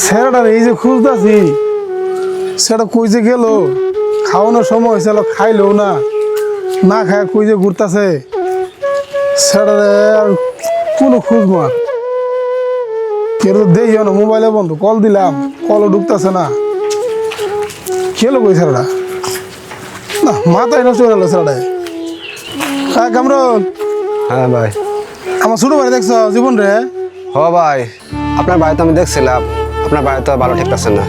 ছেলেটার এই যে খুঁজতেছি সেটা কই যে গেল, খাওয়ানোর সময় হয়েছে খাইলেও না, না খায় কই যে ঘুরতেছে সেটারে আর কোনো খুঁজ মার কেউ তো দেখিও না। মোবাইলে বন্ধু, কল দিলাম কলও ঢুকতেছে না। খেলো কই ছেলেটা, না মাথায় নষ্ট করে গেলো ছেলেটায়। হ্যাঁ কামরুল। হ্যাঁ ভাই। আমার ছোট ভাই দেখছো জীবন রে? হ ভাই, আপনার বাড়িতে আমি দেখছিলাম, আপনার বাড়িতে ভালো ঠিকঠাক না।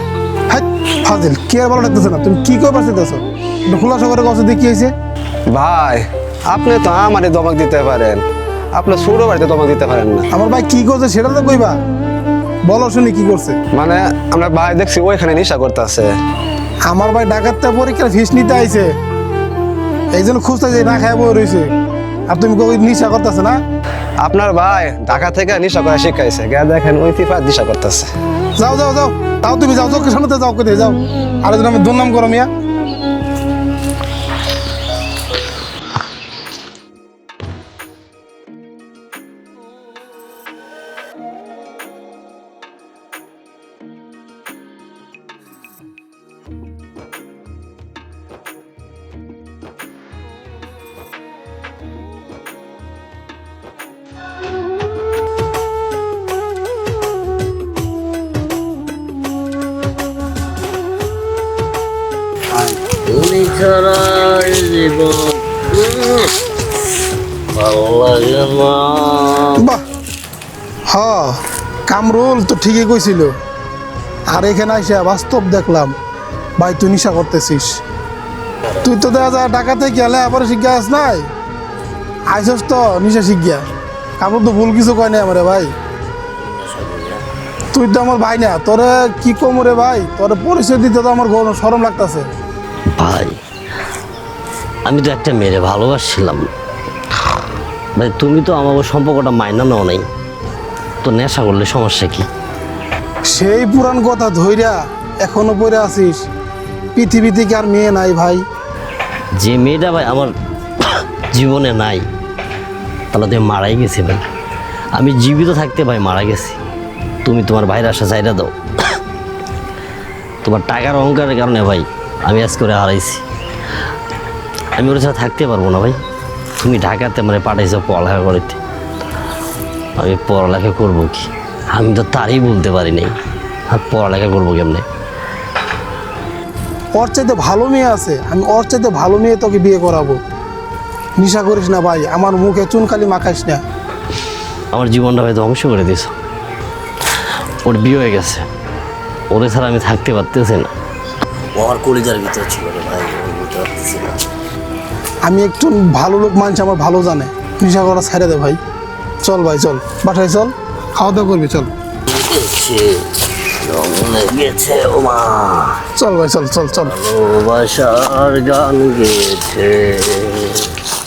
হ্যাঁ ফাজিল, কি আর ভালো লাগতেছে না? তুমি কি করবার চাইতেছো? একটু খোলাসা করে কথা দিয়ে কি হয়েছে? ভাই আপনি তো আমারই দমক দিতে পারেন, আপনার ছোট বাড়িতে দমক দিতে পারেন না। আমার ভাই কি করছে সেটা তো কইবা, বলো শুনি কি করছে। মানে আমরা ভাই দেখছি ওইখানে নেশা করতেছে। আমার ভাই ডাকাতটা পরীক্ষার ফিস নিতে আইছে, এই জন্য খুঁজতে না খায় বই রয়েছে, আর তুমি কই নিশা করতেছে না? আপনার ভাই ঢাকা থেকে নেশা করা শিখাইছে, গা দেখেন ওই ফিফা নেশা করতেছে। যাও যাও যাও, তাও তুমি যাও, চোখের সামনে যাও, কোথায় যাও? আর যদি আমি দুর্নাম করো মিয়া। তুমি ছাড়া এই জীবন ভালো লাগে না। বাহ, হ কামরুল তো ঠিকই কইছিল। আর এখানে আইসা বাস্তব দেখলাম ভাই তুই নিশা করতেছিস। তুই তো দেখা যায় ঢাকা থেকে গেলে আবার শিক্ষা আস নাই, আইসস তো নিশা শিখিয়া। কামরুল তো ভুল কিছু কয় নাই আমারে ভাই, তুই তো আমার ভাই না, তোরে কি কম রে ভাই, তোরে পরিচয় দিতে তো আমার কোনো শরম লাগতেছে। ভাই আমি তো একটা মেয়েরে ভালোবাসছিলাম ভাই, তুমি তো আমার সম্পর্কটা মাইনা নাও নাই, তো নেশা করলে সমস্যা কি? সেই পুরান কথা ধইরা এখনো পড়ে আছিস? পৃথিবীতে কি আর মেয়ে নাই ভাই? যে মেয়েটা ভাই আমার জীবনে নাই, তাহলে তুমি মারাই গেছি ভাই। আমি জীবিত থাকতে ভাই মারা গেছি, তুমি তোমার ভাইয়ের আশা চাইরা দাও। তোমার টাকার অহংকারের কারণে ভাই আমি আজ করে হারাইছি, আমি ওর সাথে থাকতে পারবো না ভাই। তুমি ঢাকাতে মানে পাঠাইছো পড়ালেখা করতে, আমি পড়ালেখা করবো কি? আমি তো তারই বলতে পারি নাই, আর পড়ালেখা করবো কেমনে? ওর চাইতে ভালো মেয়ে আছে, আমি ওর চাইতে ভালো মেয়ে তোকে বিয়ে করাবো। নিশা করিস না ভাই, আমার মুখে চুনকালি মাখাইস না। আমার জীবনটা ভাই ধ্বংস করে দিস। ওর বিয়ে হয়ে গেছে, ওরে ছাড়া আমি থাকতে পারতেছি না। ওর কলিজার ভিতর ছিল রে ভাই, ওই বুঝতে পারতেছি না। আমি একটু ভালো লোক মানছি, আমার ভালো জানে। নিশা করা ছাড়ে দে ভাই, চল ভাই চল, বাসায় চল, খাওয়া দাওয়া করবি চল। গেছে ও মা, চল ভাই চল চল চল। ভালোবাসার গান গেছে।